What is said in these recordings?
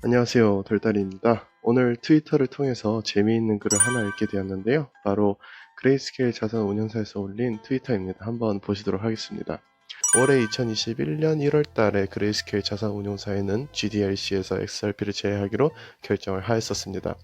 안녕하세요. 돌다리입니다. 오늘 트위터를 통해서 재미있는 글을 하나 읽게 되었는데요. 바로 그레이스케일 자산 운용사에서 올린 트위터입니다. 한번 보시도록 하겠습니다. 올해 2021년 1월 달에 그레이스케일 자산 운용사에는 GDLC에서 XRP를 제외하기로 결정을 하였었습니다.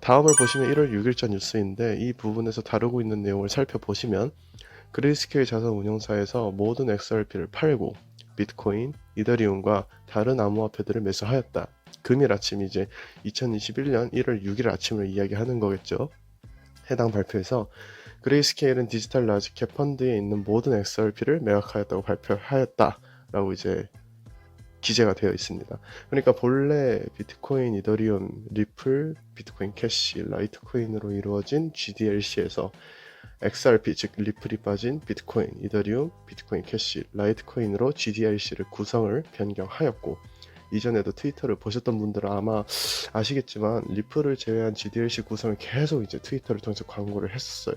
다음을 보시면 1월 6일자 뉴스인데 이 부분에서 다루고 있는 내용을 살펴보시면 그레이스케일 자산 운용사에서 모든 XRP를 팔고 비트코인, 이더리움과 다른 암호화폐들을 매수하였다. 금일 아침 이제 2021년 1월 6일 아침을 이야기하는 거겠죠. 해당 발표에서 그레이스케일은 디지털 라지캡 펀드에 있는 모든 XRP를 매각하였다고 발표하였다라고 이제 기재가 되어 있습니다. 그러니까 본래 비트코인, 이더리움, 리플, 비트코인 캐시, 라이트코인으로 이루어진 GDLC에서 XRP 즉 리플이 빠진 비트코인, 이더리움, 비트코인 캐시, 라이트코인으로 GDLC를 구성을 변경하였고 이전에도 트위터를 보셨던 분들은 아마 아시겠지만 리플을 제외한 GDLC 구성을 계속 이제 트위터를 통해서 광고를 했었어요.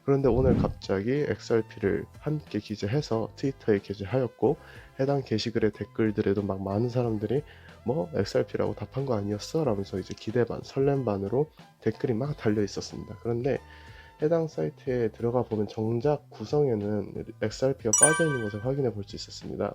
그런데 오늘 갑자기 XRP를 함께 기재해서 트위터에 게재하였고 해당 게시글의 댓글들에도 막 많은 사람들이 뭐 XRP라고 답한 거 아니었어? 라면서 이제 기대 반, 설렘 반으로 댓글이 막 달려 있었습니다. 그런데 해당 사이트에 들어가 보면 정작 구성에는 XRP가 빠져 있는 것을 확인해 볼 수 있었습니다.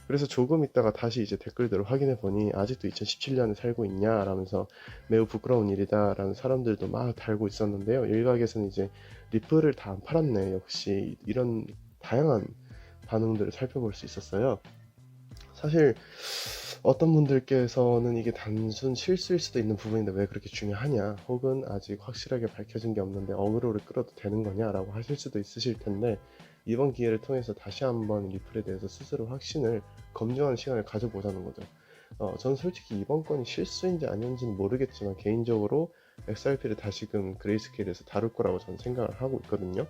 그래서 조금 있다가 다시 이제 댓글들을 확인해 보니 아직도 2017년에 살고 있냐 라면서 매우 부끄러운 일이다 라는 사람들도 막 달고 있었는데요. 일각에서는 이제 리플을 다 안 팔았네, 역시 이런 다양한 반응들을 살펴볼 수 있었어요. 사실 어떤 분들께서는 이게 단순 실수일 수도 있는 부분인데 왜 그렇게 중요하냐, 혹은 아직 확실하게 밝혀진 게 없는데 어그로를 끌어도 되는 거냐 라고 하실 수도 있으실 텐데, 이번 기회를 통해서 다시 한번 리플에 대해서 스스로 확신을 검증하는 시간을 가져보자는 거죠. 저는 솔직히 이번 건이 실수인지 아닌지는 모르겠지만 개인적으로 XRP를 다시금 그레이스케일에서 다룰 거라고 저는 생각을 하고 있거든요.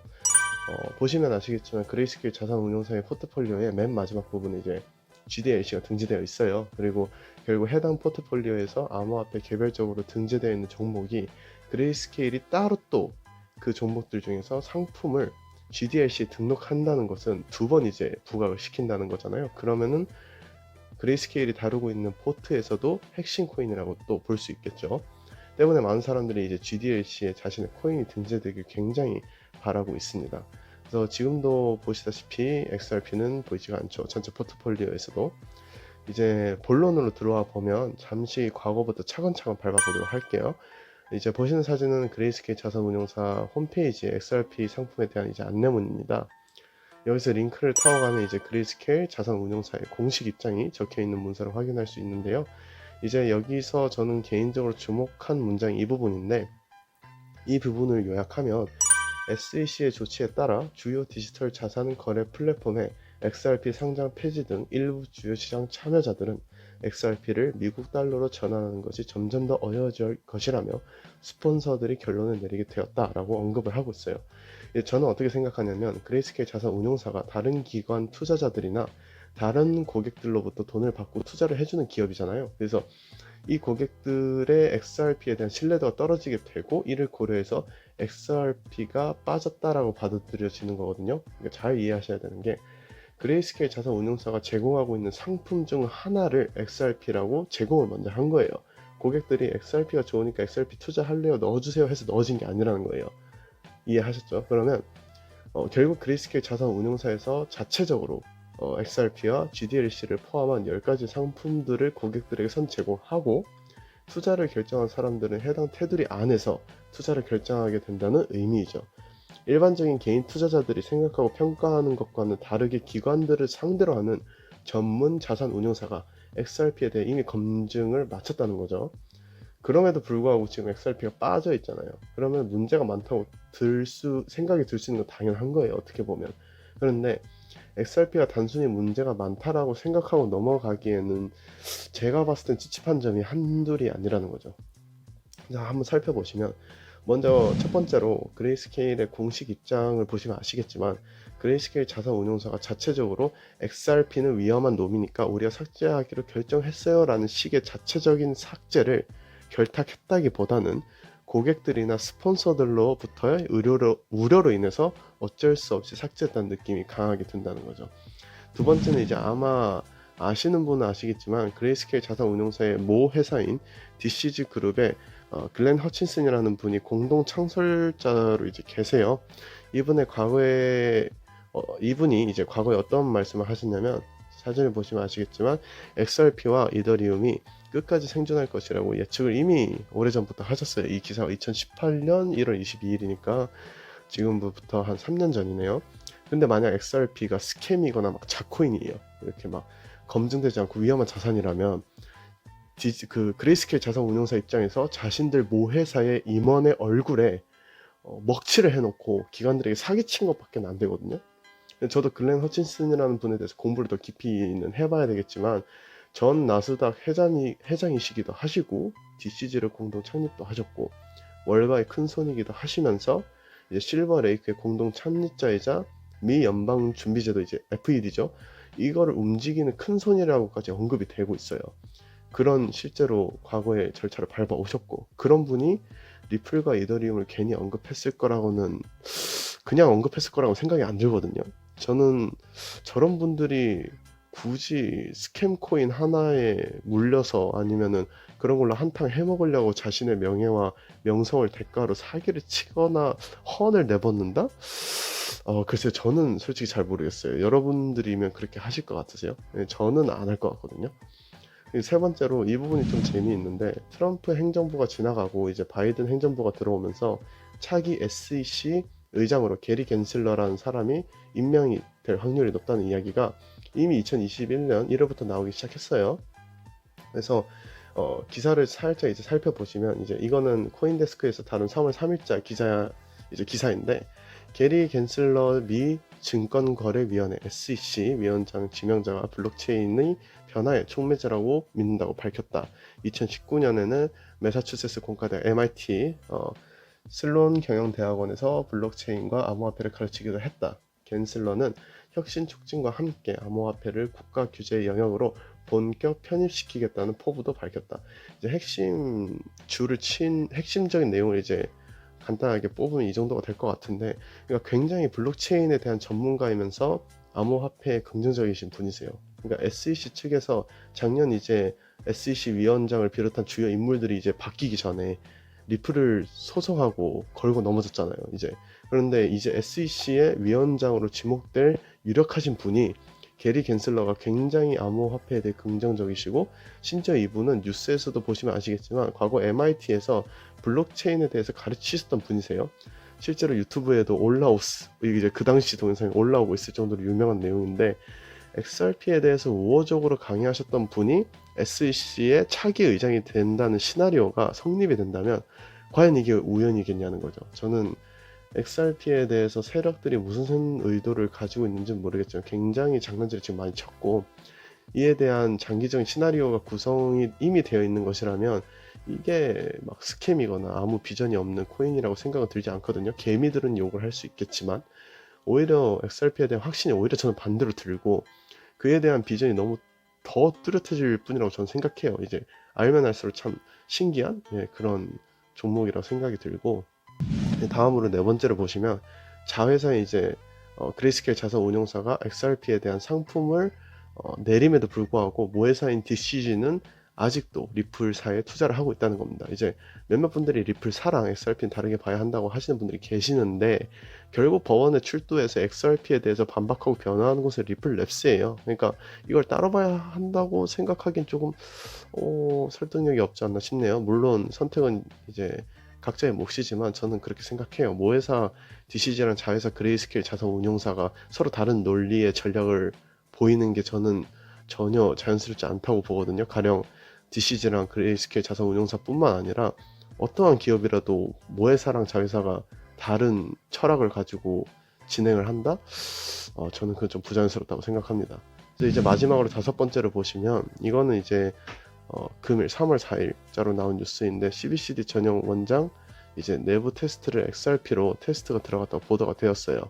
보시면 아시겠지만 그레이스케일 자산운용사의 포트폴리오의 맨 마지막 부분에 이제 GDLC가 등재되어 있어요. 그리고 결국 해당 포트폴리오에서 암호화폐 개별적으로 등재되어 있는 종목이 그레이스케일이 따로 또 그 종목들 중에서 상품을 GDLC에 등록한다는 것은 두 번 이제 부각을 시킨다는 거잖아요. 그러면은 그레이스케일이 다루고 있는 포트에서도 핵심 코인이라고 또 볼 수 있겠죠. 때문에 많은 사람들이 이제 GDLC에 자신의 코인이 등재되길 굉장히 바라고 있습니다. 그래서 지금도 보시다시피 XRP는 보이지가 않죠. 전체 포트폴리오에서도. 이제 본론으로 들어와 보면 잠시 과거부터 차근차근 밟아보도록 할게요. 이제 보시는 사진은 그레이스케일 자산운용사 홈페이지의 XRP 상품에 대한 이제 안내문입니다. 여기서 링크를 타고 가면 이제 그레이스케일 자산운용사의 공식 입장이 적혀 있는 문서를 확인할 수 있는데요. 이제 여기서 저는 개인적으로 주목한 문장이 이 부분인데, 이 부분을 요약하면 SEC의 조치에 따라 주요 디지털 자산 거래 플랫폼에 XRP 상장 폐지 등 일부 주요 시장 참여자들은 XRP를 미국 달러로 전환하는 것이 점점 더 어려워질 것이라며 스폰서들이 결론을 내리게 되었다라고 언급을 하고 있어요. 저는 어떻게 생각하냐면 그레이스케일 자산 운용사가 다른 기관 투자자들이나 다른 고객들로부터 돈을 받고 투자를 해주는 기업이잖아요. 그래서 이 고객들의 XRP에 대한 신뢰도가 떨어지게 되고 이를 고려해서 XRP가 빠졌다라고 받아들여지는 거거든요. 그러니까 잘 이해하셔야 되는 게 그레이스케일 자산 운용사가 제공하고 있는 상품 중 하나를 XRP라고 제공을 먼저 한 거예요. 고객들이 XRP가 좋으니까 XRP 투자할래요, 넣어주세요 해서 넣어진 게 아니라는 거예요. 이해하셨죠? 그러면 결국 그레이스케일 자산 운용사에서 자체적으로 XRP와 GDLC를 포함한 10가지 상품들을 고객들에게 선 제공하고 투자를 결정한 사람들은 해당 테두리 안에서 투자를 결정하게 된다는 의미이죠. 일반적인 개인 투자자들이 생각하고 평가하는 것과는 다르게 기관들을 상대로 하는 전문 자산 운용사가 XRP에 대해 이미 검증을 마쳤다는 거죠. 그럼에도 불구하고 지금 XRP가 빠져 있잖아요. 그러면 문제가 많다고 생각이 들 수 있는 건 당연한 거예요, 어떻게 보면. 그런데 XRP가 단순히 문제가 많다라고 생각하고 넘어가기에는 제가 봤을 땐 찝찝한 점이 한둘이 아니라는 거죠. 자, 한번 살펴보시면 먼저 첫 번째로 그레이스케일의 공식 입장을 보시면 아시겠지만 그레이스케일 자산운용사가 자체적으로 XRP는 위험한 놈이니까 우리가 삭제하기로 결정했어요 라는 식의 자체적인 삭제를 결탁했다기보다는 고객들이나 스폰서들로부터의 우려로 인해서 어쩔 수 없이 삭제했다는 느낌이 강하게 든다는 거죠. 두 번째는 이제 아마 아시는 분은 아시겠지만 그레이스케일 자산운용사의 모 회사인 DCG 그룹의 글렌 허친슨이라는 분이 공동 창설자로 이제 계세요. 이분의 과거에 이분이 이제 과거에 어떤 말씀을 하셨냐면, 사진을 보시면 아시겠지만 XRP와 이더리움이 끝까지 생존할 것이라고 예측을 이미 오래전부터 하셨어요. 이 기사가 2018년 1월 22일이니까 지금부터 한 3년 전이네요. 근데 만약 XRP가 스캠이거나 막 자코인이에요, 이렇게 막 검증되지 않고 위험한 자산이라면 그 그레이스케일 자산운용사 입장에서 자신들 모 회사의 임원의 얼굴에 먹칠을 해놓고 기관들에게 사기친 것밖에 안 되거든요. 저도 글렌 허친슨이라는 분에 대해서 공부를 더 깊이는 해봐야 되겠지만, 전 나스닥 회장이시기도 하시고 DCG를 공동 창립도 하셨고 월가의 큰 손이기도 하시면서 이제 실버 레이크의 공동 창립자이자 미 연방 준비제도 이제 FED죠. 이거를 움직이는 큰 손이라고까지 언급이 되고 있어요. 그런 실제로 과거의 절차를 밟아 오셨고, 그런 분이 리플과 이더리움을 괜히 언급했을 거라고는, 그냥 언급했을 거라고 생각이 안 들거든요. 저는 저런 분들이 굳이 스캠 코인 하나에 물려서 아니면은 그런 걸로 한탕 해먹으려고 자신의 명예와 명성을 대가로 사기를 치거나 헌을 내벗는다? 글쎄요, 저는 솔직히 잘 모르겠어요. 여러분들이면 그렇게 하실 것 같으세요? 네, 저는 안 할 것 같거든요. 세 번째로 이 부분이 좀 재미있는데, 트럼프 행정부가 지나가고 이제 바이든 행정부가 들어오면서 차기 SEC 의장으로 게리 겐슬러라는 사람이 임명이 될 확률이 높다는 이야기가 이미 2021년 1월부터 나오기 시작했어요. 그래서 기사를 살짝 이제 살펴보시면, 이제 이거는 코인데스크에서 다룬 3월 3일자 기사인데, 게리 겐슬러 미 증권거래위원회 SEC 위원장 지명자가 블록체인의 변화의 촉매제라고 믿는다고 밝혔다. 2019년에는 매사추세츠 공과대학 MIT 슬론 경영대학원에서 블록체인과 암호화폐를 가르치기도 했다. 겐슬러는 혁신 촉진과 함께 암호화폐를 국가 규제 영역으로 본격 편입시키겠다는 포부도 밝혔다. 이제 핵심적인 내용을 이제 간단하게 뽑으면 이 정도가 될 것 같은데, 그러니까 굉장히 블록체인에 대한 전문가이면서 암호화폐에 긍정적이신 분이세요. 그러니까 SEC 측에서 작년 이제 SEC 위원장을 비롯한 주요 인물들이 이제 바뀌기 전에 리플을 소송하고 걸고 넘어졌잖아요, 이제. 그런데 이제 SEC의 위원장으로 지목될 유력하신 분이 게리 겐슬러가 굉장히 암호화폐에 대해 긍정적이시고, 심지어 이분은 뉴스에서도 보시면 아시겠지만 과거 MIT에서 블록체인에 대해서 가르치셨던 분이세요. 실제로 유튜브에도 이제 그 당시 동영상이 올라오고 있을 정도로 유명한 내용인데, XRP에 대해서 우호적으로 강의하셨던 분이 SEC의 차기 의장이 된다는 시나리오가 성립이 된다면 과연 이게 우연이겠냐는 거죠. 저는 XRP에 대해서 세력들이 무슨 의도를 가지고 있는지는 모르겠지만 굉장히 장난질을 지금 많이 쳤고, 이에 대한 장기적인 시나리오가 구성이 이미 되어 있는 것이라면 이게 막 스캠이거나 아무 비전이 없는 코인이라고 생각은 들지 않거든요. 개미들은 욕을 할 수 있겠지만 오히려 XRP에 대한 확신이 오히려 저는 반대로 들고, 그에 대한 비전이 너무 더 뚜렷해질 뿐이라고 저는 생각해요. 이제 알면 알수록 참 신기한 그런 종목이라고 생각이 들고, 다음으로 네 번째로 보시면 자회사의 이제 그레이스케일 자산운용사가 XRP에 대한 상품을 내림에도 불구하고 모회사인 DCG는 아직도 리플사에 투자를 하고 있다는 겁니다. 이제 몇몇 분들이 리플사랑 XRP는 다르게 봐야 한다고 하시는 분들이 계시는데, 결국 법원에 출두해서 XRP에 대해서 반박하고 변화하는 곳은 리플랩스예요. 그러니까 이걸 따로 봐야 한다고 생각하기엔 조금 설득력이 없지 않나 싶네요. 물론 선택은 이제 각자의 몫이지만 저는 그렇게 생각해요. 모회사 DCG랑 자회사 그레이스케일 자산운용사가 서로 다른 논리의 전략을 보이는 게 저는 전혀 자연스럽지 않다고 보거든요. 가령 DCG랑 그레이스케일 자산운용사뿐만 아니라 어떠한 기업이라도 모회사랑 자회사가 다른 철학을 가지고 진행을 한다? 저는 그건 좀 부자연스럽다고 생각합니다. 그래서 이제 마지막으로 다섯 번째로 보시면, 이거는 이제 금일 3월 4일자로 나온 뉴스인데, CBCD 전용 원장 이제 내부 테스트를 XRP로 테스트가 들어갔다고 보도가 되었어요.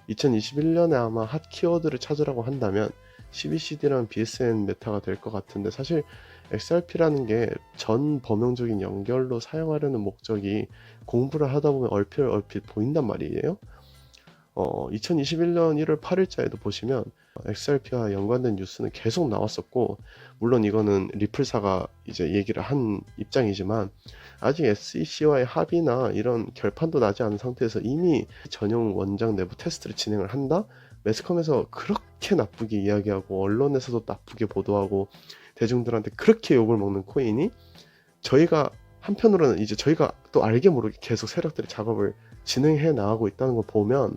2021년에 아마 핫 키워드를 찾으라고 한다면 CBCD랑 BSN 메타가 될 것 같은데, 사실 XRP라는 게 전 범용적인 연결로 사용하려는 목적이 공부를 하다 보면 얼핏 보인단 말이에요. 2021년 1월 8일자에도 보시면 XRP와 연관된 뉴스는 계속 나왔었고, 물론 이거는 리플사가 이제 얘기를 한 입장이지만 아직 SEC와의 합의나 이런 결판도 나지 않은 상태에서 이미 전용 원장 내부 테스트를 진행을 한다? 매스컴에서 그렇게 나쁘게 이야기하고 언론에서도 나쁘게 보도하고 대중들한테 그렇게 욕을 먹는 코인이, 저희가 한편으로는 이제 저희가 또 알게 모르게 계속 세력들이 작업을 진행해 나가고 있다는 걸 보면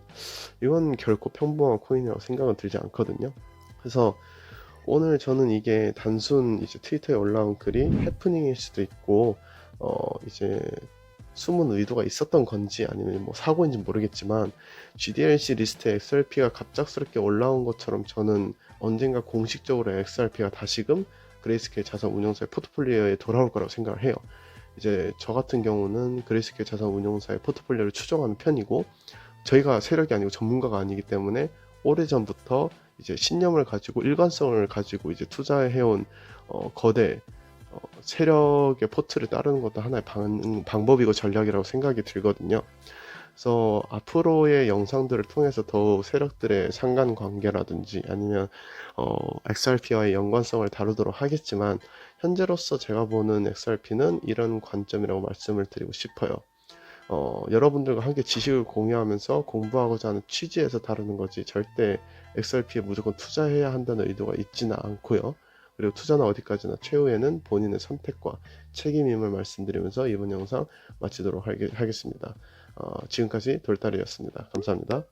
이건 결코 평범한 코인이라고 생각은 들지 않거든요. 그래서 오늘 저는 이게 단순 이제 트위터에 올라온 글이 해프닝일 수도 있고 이제 숨은 의도가 있었던 건지 아니면 뭐 사고인지 모르겠지만, GDLC 리스트에 XRP가 갑작스럽게 올라온 것처럼 저는 언젠가 공식적으로 XRP가 다시금 그레이스케일 자산 운용사의 포트폴리오에 돌아올 거라고 생각을 해요. 이제 저 같은 경우는 그레이스케일 자산 운용사의 포트폴리오를 추종하는 편이고, 저희가 세력이 아니고 전문가가 아니기 때문에 오래전부터 이제 신념을 가지고 일관성을 가지고 이제 투자해온 거대 세력의 포트를 따르는 것도 하나의 방법이고 전략이라고 생각이 들거든요. 그래서 앞으로의 영상들을 통해서 더욱 세력들의 상관관계라든지 아니면 XRP와의 연관성을 다루도록 하겠지만, 현재로서 제가 보는 XRP는 이런 관점이라고 말씀을 드리고 싶어요. 여러분들과 함께 지식을 공유하면서 공부하고자 하는 취지에서 다루는 거지, 절대 XRP에 무조건 투자해야 한다는 의도가 있지는 않고요. 그리고 투자는 어디까지나 최후에는 본인의 선택과 책임임을 말씀드리면서 이번 영상 마치도록 하겠습니다. 지금까지 돌다리였습니다. 감사합니다.